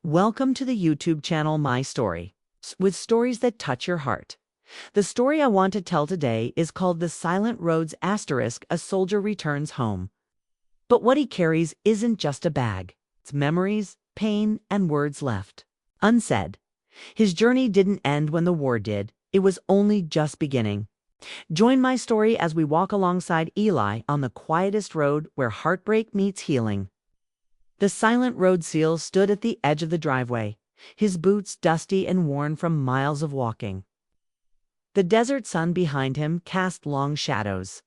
Welcome to the YouTube channel My Story, with stories that touch your heart. The story I want to tell today is called The Silent Roads ** A Soldier Returns Home. But what he carries isn't just a bag. It's memories, pain, and words left unsaid. His journey didn't end when the war did. It was only just beginning. Join my story as we walk alongside Eli on the quietest road where heartbreak meets healing. The silent road seal stood at the edge of the driveway, his boots dusty and worn from miles of walking. The desert sun behind him cast long shadows,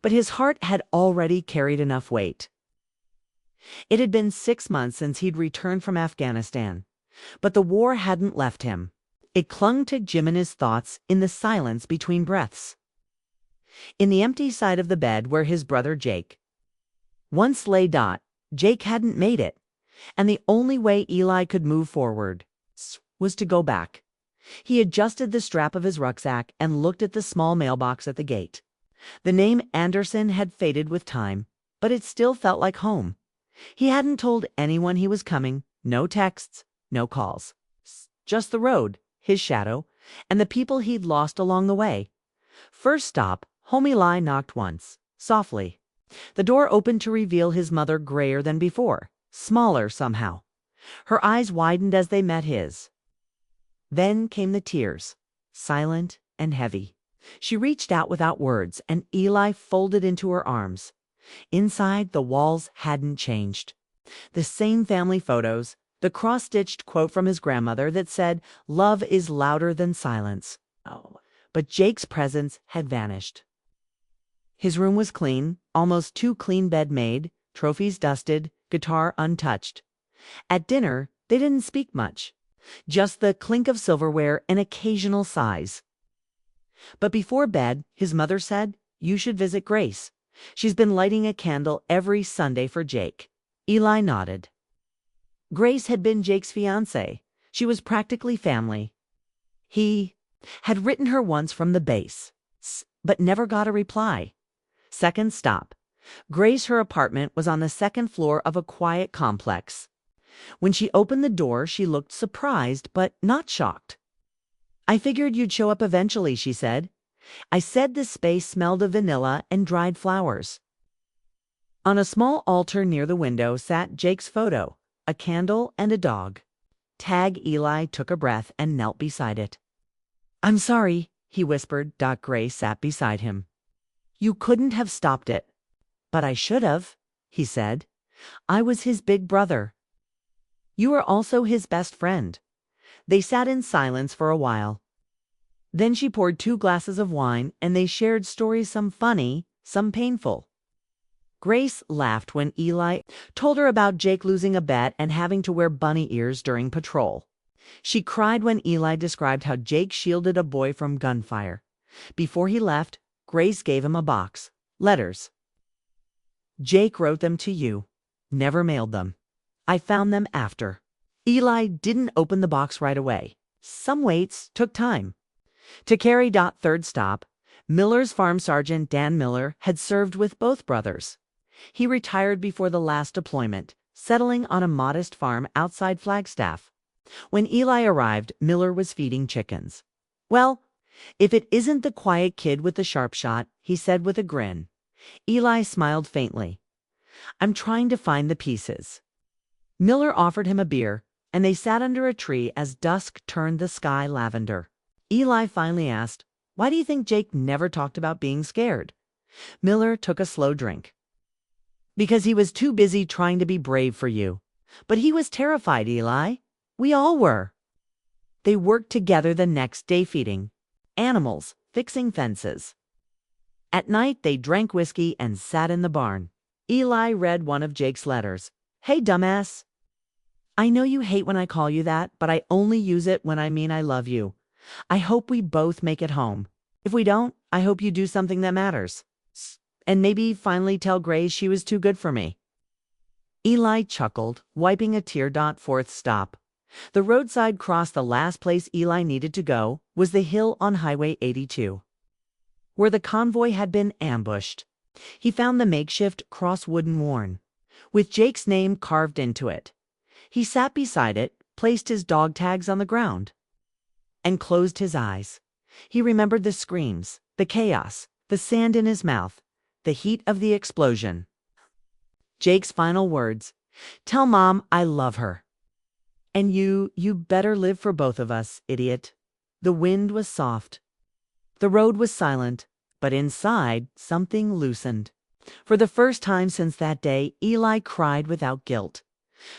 but his heart had already carried enough weight. It had been 6 months since he'd returned from Afghanistan, but the war hadn't left him. It clung to Jim and his thoughts in the silence between breaths. In the empty side of the bed where his brother Jake once lay, Jake hadn't made it, and the only way Eli could move forward was to go back. He adjusted the strap of his rucksack and looked at the small mailbox at the gate. The name Anderson had faded with time, but it still felt like home. He hadn't told anyone he was coming, no texts, no calls. Just the road, his shadow, and the people he'd lost along the way. First stop, home. Eli knocked once, softly. The door opened to reveal his mother, grayer than before, smaller somehow. Her eyes widened as they met his. Then came the tears, silent and heavy. She reached out without words, and Eli folded into her arms. Inside, the walls hadn't changed. The same family photos, the cross-stitched quote from his grandmother that said, "Love is louder than silence." But Jake's presence had vanished. His room was clean, almost too clean, bed made, trophies dusted, guitar untouched. At dinner, they didn't speak much, just the clink of silverware and occasional sighs. But before bed, his mother said, "You should visit Grace. She's been lighting a candle every Sunday for Jake." Eli nodded. Grace had been Jake's fiancée. She was practically family. He had written her once from the base, but never got a reply. Second stop. Grace, her apartment was on the second floor of a quiet complex. When she opened the door, she looked surprised, but not shocked. "I figured you'd show up eventually," she said. "I said the space smelled of vanilla and dried flowers." On a small altar near the window sat Jake's photo, a candle and a dog. Eli took a breath and knelt beside it. "I'm sorry," he whispered. Grace sat beside him. "You couldn't have stopped it." "But I should have," he said. "I was his big brother." "You were also his best friend." They sat in silence for a while. Then she poured 2 glasses of wine, and they shared stories, some funny, some painful. Grace laughed when Eli told her about Jake losing a bet and having to wear bunny ears during patrol. She cried when Eli described how Jake shielded a boy from gunfire. Before he left, Grace gave him a box. Letters. "Jake wrote them to you. Never mailed them. I found them after." Eli didn't open the box right away. Some weights took time to carry. Third stop. Miller's farm sergeant Dan Miller had served with both brothers. He retired before the last deployment, settling on a modest farm outside Flagstaff. When Eli arrived, Miller was feeding chickens. "Well, if it isn't the quiet kid with the sharp shot," he said with a grin. Eli smiled faintly. "I'm trying to find the pieces." Miller offered him a beer, and they sat under a tree as dusk turned the sky lavender. Eli finally asked, "Why do you think Jake never talked about being scared?" Miller took a slow drink. "Because he was too busy trying to be brave for you." "But he was terrified, Eli. We all were." They worked together the next day, feeding animals, fixing fences. At night, they drank whiskey and sat in the barn. Eli read one of Jake's letters. "Hey, dumbass. I know you hate when I call you that, but I only use it when I mean I love you. I hope we both make it home. If we don't, I hope you do something that matters. And maybe finally tell Grace she was too good for me." Eli chuckled, wiping a tear. Fourth stop. The roadside cross. The last place Eli needed to go was the hill on Highway 82, where the convoy had been ambushed. He found the makeshift cross, wooden worn, with Jake's name carved into it. He sat beside it, placed his dog tags on the ground, and closed his eyes. He remembered the screams, the chaos, the sand in his mouth, the heat of the explosion. Jake's final words, "Tell Mom I love her. And you better live for both of us, idiot." The wind was soft. The road was silent, but inside something loosened. For the first time since that day, Eli cried without guilt.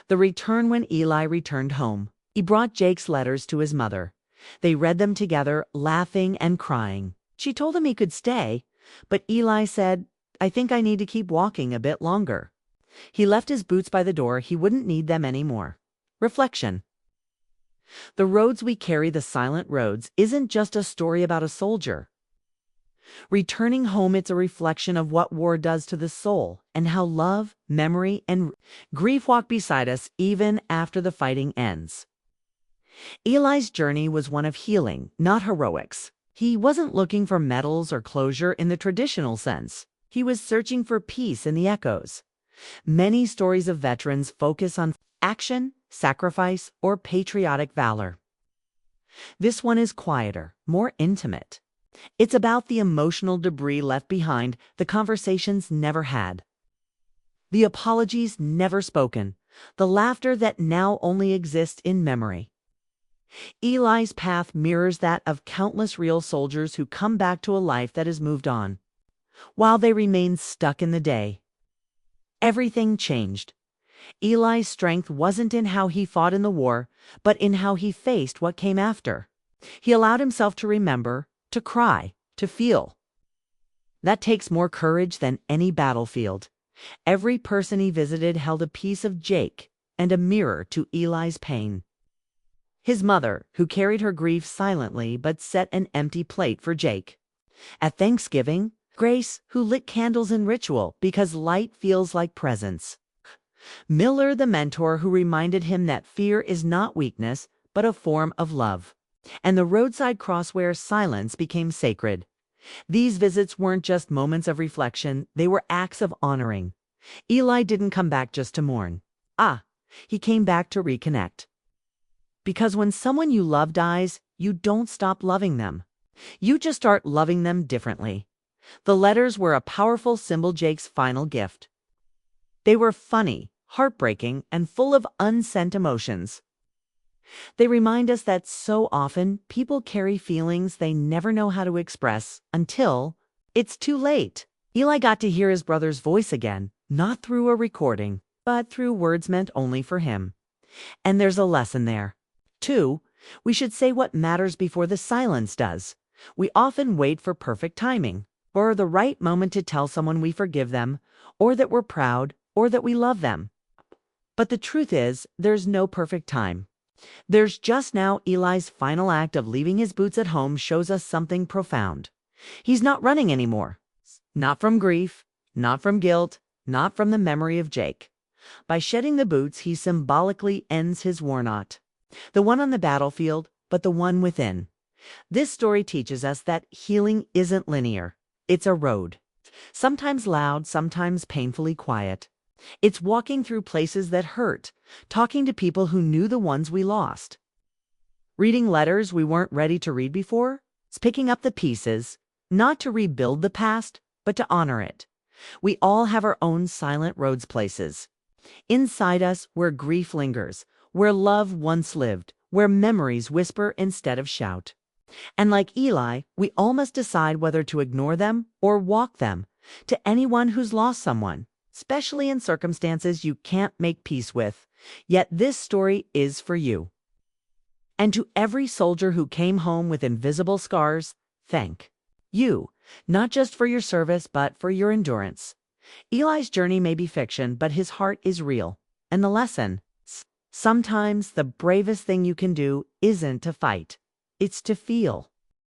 The return when Eli returned home. He brought Jake's letters to his mother. They read them together, laughing and crying. She told him he could stay, but Eli said, "I think I need to keep walking a bit longer." He left his boots by the door. He wouldn't need them anymore. Reflection. The roads we carry, the silent roads, isn't just a story about a soldier. Returning home, it's a reflection of what war does to the soul and how love, memory, and grief walk beside us even after the fighting ends. Eli's journey was one of healing, not heroics. He wasn't looking for medals or closure in the traditional sense. He was searching for peace in the echoes. Many stories of veterans focus on action, sacrifice, or patriotic valor. This one is quieter, more intimate. It's about the emotional debris left behind, the conversations never had, the apologies never spoken, the laughter that now only exists in memory. Eli's path mirrors that of countless real soldiers who come back to a life that has moved on, while they remain stuck in the day. Everything changed. Eli's strength wasn't in how he fought in the war, but in how he faced what came after. He allowed himself to remember, to cry, to feel. That takes more courage than any battlefield. Every person he visited held a piece of Jake and a mirror to Eli's pain. His mother, who carried her grief silently but set an empty plate for Jake. At Thanksgiving, Grace, who lit candles in ritual because light feels like presence. Miller, the mentor, who reminded him that fear is not weakness, but a form of love. And the roadside cross where silence became sacred. These visits weren't just moments of reflection, they were acts of honoring. Eli didn't come back just to mourn. He came back to reconnect. Because when someone you love dies, you don't stop loving them. You just start loving them differently. The letters were a powerful symbol, Jake's final gift. They were funny, heartbreaking, and full of unsent emotions. They remind us that so often people carry feelings they never know how to express until it's too late. Eli got to hear his brother's voice again, not through a recording, but through words meant only for him. And there's a lesson there. 2, we should say what matters before the silence does. We often wait for perfect timing, or the right moment to tell someone we forgive them, or that we're proud, or that we love them. But the truth is, there's no perfect time. There's just now. Eli's final act of leaving his boots at home shows us something profound. He's not running anymore. Not from grief, not from guilt, not from the memory of Jake. By shedding the boots, he symbolically ends his war knot. The one on the battlefield, but the one within. This story teaches us that healing isn't linear. It's a road. Sometimes loud, sometimes painfully quiet. It's walking through places that hurt, talking to people who knew the ones we lost. Reading letters we weren't ready to read before. It's picking up the pieces, not to rebuild the past, but to honor it. We all have our own silent roads places. Inside us, where grief lingers, where love once lived, where memories whisper instead of shout. And like Eli, we all must decide whether to ignore them or walk them. To anyone who's lost someone, especially in circumstances you can't make peace with, yet this story is for you. And to every soldier who came home with invisible scars, thank you, not just for your service, but for your endurance. Eli's journey may be fiction, but his heart is real. And the lesson, sometimes the bravest thing you can do isn't to fight, it's to feel.